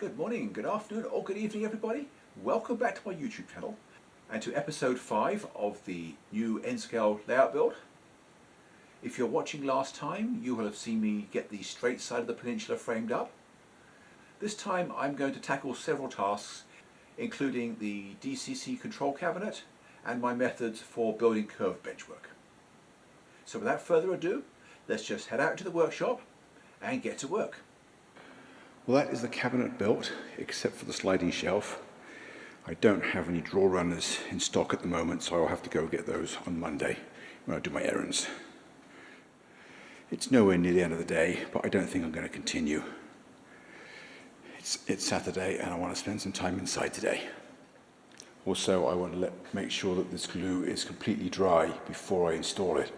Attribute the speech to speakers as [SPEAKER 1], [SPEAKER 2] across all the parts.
[SPEAKER 1] Good morning, good afternoon, or good evening, everybody. Welcome back to my YouTube channel and to episode 5 of the new N-scale layout build. If you're watching last time, you will have seen me get the straight side of the peninsula framed up. This time I'm going to tackle several tasks, including the DCC control cabinet and my methods for building curved benchwork. So without further ado, let's just head out to the workshop and get to work. Well, that is the cabinet built, except for the sliding shelf. I don't have any drawer runners in stock at the moment, so I'll have to go get those on Monday when I do my errands. It's nowhere near the end of the day, but I don't think I'm going to continue. It's Saturday and I want to spend some time inside today. Also, I want to make sure that this glue is completely dry before I install it,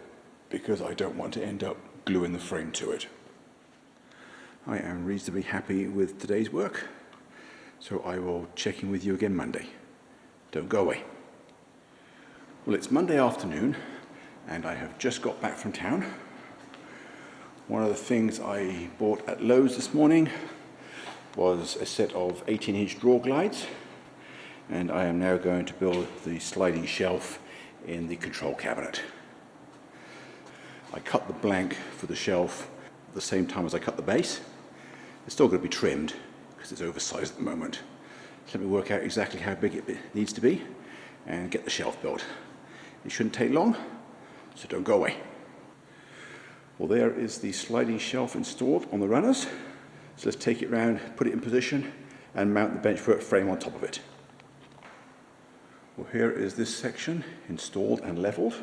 [SPEAKER 1] because I don't want to end up gluing the frame to it. I am reasonably happy with today's work, so I will check in with you again Monday. Don't go away. Well, it's Monday afternoon and I have just got back from town. One of the things I bought at Lowe's this morning was a set of 18-inch drawer glides, and I am now going to build the sliding shelf in the control cabinet. I cut the blank for the shelf at the same time as I cut the base. It's still going to be trimmed because it's oversized at the moment. So let me work out exactly how big it needs to be and get the shelf built. It shouldn't take long, so don't go away. Well, there is the sliding shelf installed on the runners. So let's take it round, put it in position and mount the benchwork frame on top of it. Well, here is this section installed and leveled.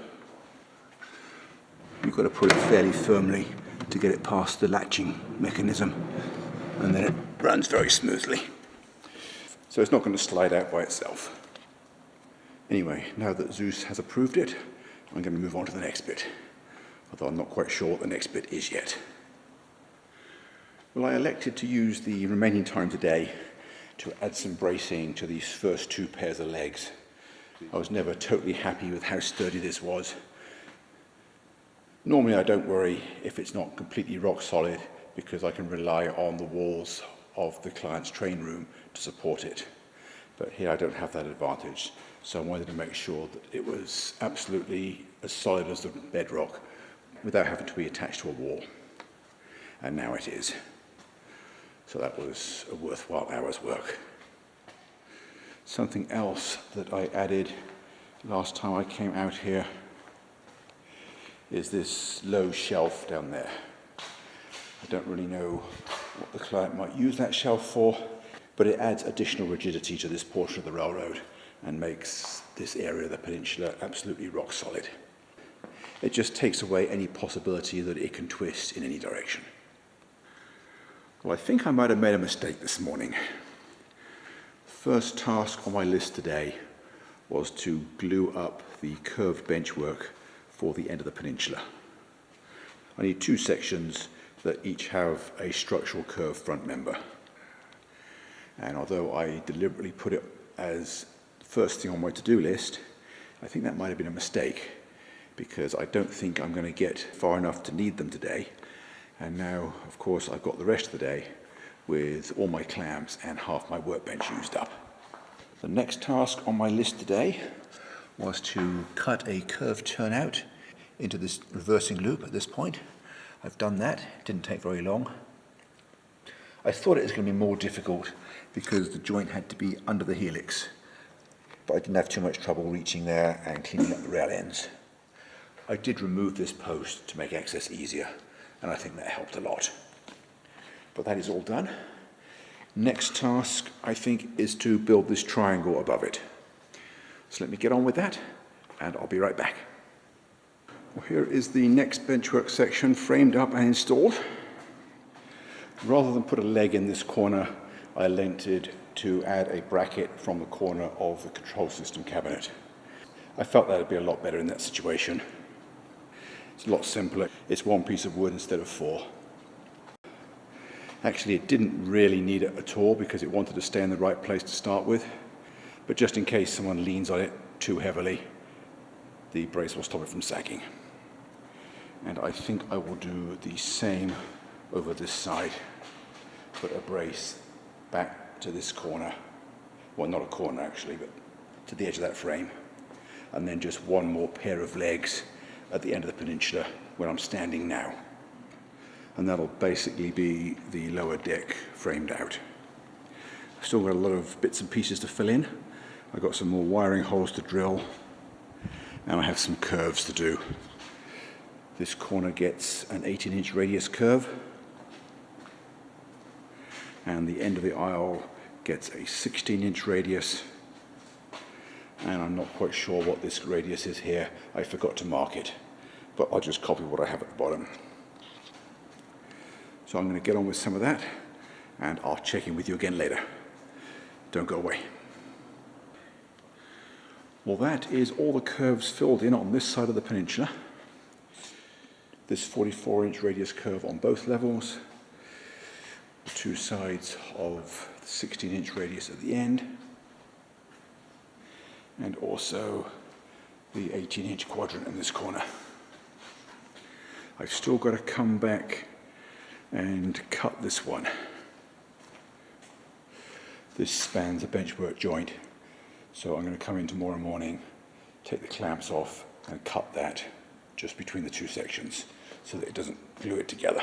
[SPEAKER 1] You've got to put it fairly firmly to get it past the latching mechanism, and then it runs very smoothly. So it's not going to slide out by itself. Anyway, now that Zeus has approved it, I'm going to move on to the next bit, although I'm not quite sure what the next bit is yet. Well, I elected to use the remaining time today to add some bracing to these first two pairs of legs. I was never totally happy with how sturdy this was. Normally I don't worry if it's not completely rock solid, because I can rely on the walls of the client's train room to support it. But here I don't have that advantage, so I wanted to make sure that it was absolutely as solid as the bedrock without having to be attached to a wall. And now it is. So that was a worthwhile hour's work. Something else that I added last time I came out here is this low shelf down there. I don't really know what the client might use that shelf for, but it adds additional rigidity to this portion of the railroad and makes this area of the peninsula absolutely rock solid. It just takes away any possibility that it can twist in any direction. Well, I think I might have made a mistake this morning. First task on my list today was to glue up the curved benchwork for the end of the peninsula. I need two sections that each have a structural curved front member. And although I deliberately put it as the first thing on my to-do list, I think that might have been a mistake, because I don't think I'm going to get far enough to need them today. And now, of course, I've got the rest of the day with all my clamps and half my workbench used up. The next task on my list today was to cut a curved turnout into this reversing loop at this point. I've done that. It didn't take very long. I thought it was going to be more difficult because the joint had to be under the helix, but I didn't have too much trouble reaching there and cleaning up the rail ends. I did remove this post to make access easier, and I think that helped a lot. But that is all done. Next task, I think, is to build this triangle above it. So let me get on with that, and I'll be right back. Well, here is the next benchwork section framed up and installed. Rather than put a leg in this corner, I elected to add a bracket from the corner of the control system cabinet. I felt that would be a lot better in that situation. It's a lot simpler. It's one piece of wood instead of four. Actually, it didn't really need it at all because it wanted to stay in the right place to start with. But just in case someone leans on it too heavily, the brace will stop it from sagging. And I think I will do the same over this side. Put a brace back to this corner. Well, not a corner actually, but to the edge of that frame. And then just one more pair of legs at the end of the peninsula where I'm standing now. And that'll basically be the lower deck framed out. I've still got a lot of bits and pieces to fill in. I've got some more wiring holes to drill, and I have some curves to do. This corner gets an 18-inch radius curve, and the end of the aisle gets a 16-inch radius, and I'm not quite sure what this radius is here. I forgot to mark it, but I'll just copy what I have at the bottom. So I'm going to get on with some of that, and I'll check in with you again later. Don't go away. Well, that is all the curves filled in on this side of the peninsula. This 44-inch radius curve on both levels, the two sides of the 16-inch radius at the end, and also the 18-inch quadrant in this corner. I've still got to come back and cut this one. This spans a benchwork joint, so I'm going to come in tomorrow morning, take the clamps off and cut that just between the two sections so that it doesn't glue it together.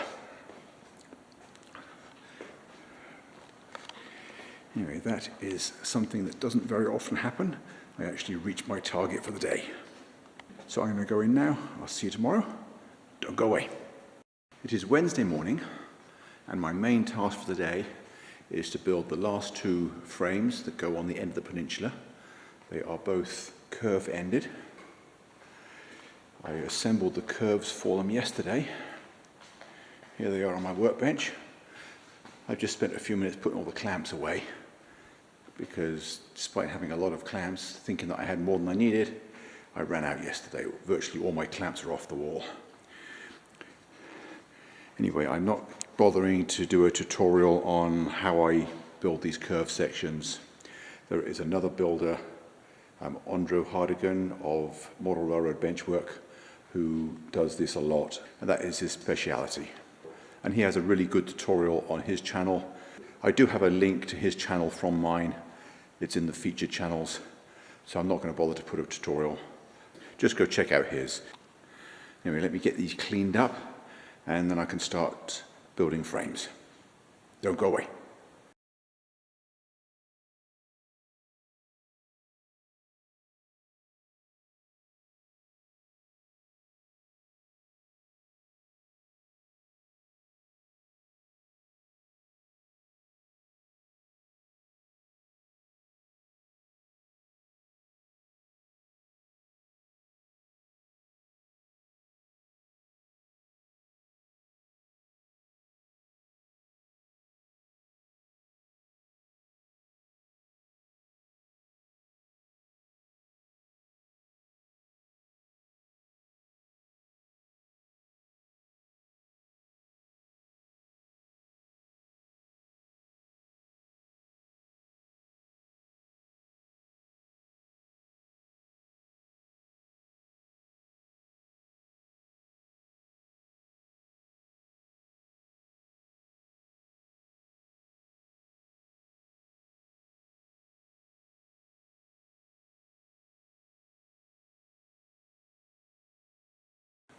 [SPEAKER 1] Anyway, that is something that doesn't very often happen. I actually reached my target for the day. So I'm going to go in now. I'll see you tomorrow. Don't go away. It is Wednesday morning, and my main task for the day is to build the last two frames that go on the end of the peninsula. They are both curve-ended. I assembled the curves for them yesterday. Here they are on my workbench. I've just spent a few minutes putting all the clamps away because despite having a lot of clamps, thinking that I had more than I needed, I ran out yesterday. Virtually all my clamps are off the wall. Anyway, I'm not bothering to do a tutorial on how I build these curved sections. There is another builder, Andrew Hardigan of Model Railroad Benchwork, who does this a lot, and that is his speciality. And he has a really good tutorial on his channel. I do have a link to his channel from mine. It's in the featured channels, so I'm not going to bother to put a tutorial. Just go check out his. Anyway, let me get these cleaned up, and then I can start building frames. Don't go away.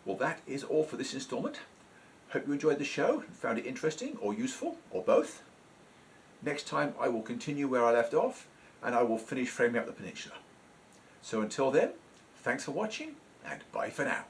[SPEAKER 1] Well, that is all for this installment. Hope you enjoyed the show and found it interesting or useful, or both. Next time I will continue where I left off, and I will finish framing up the peninsula. So until then, thanks for watching, and bye for now.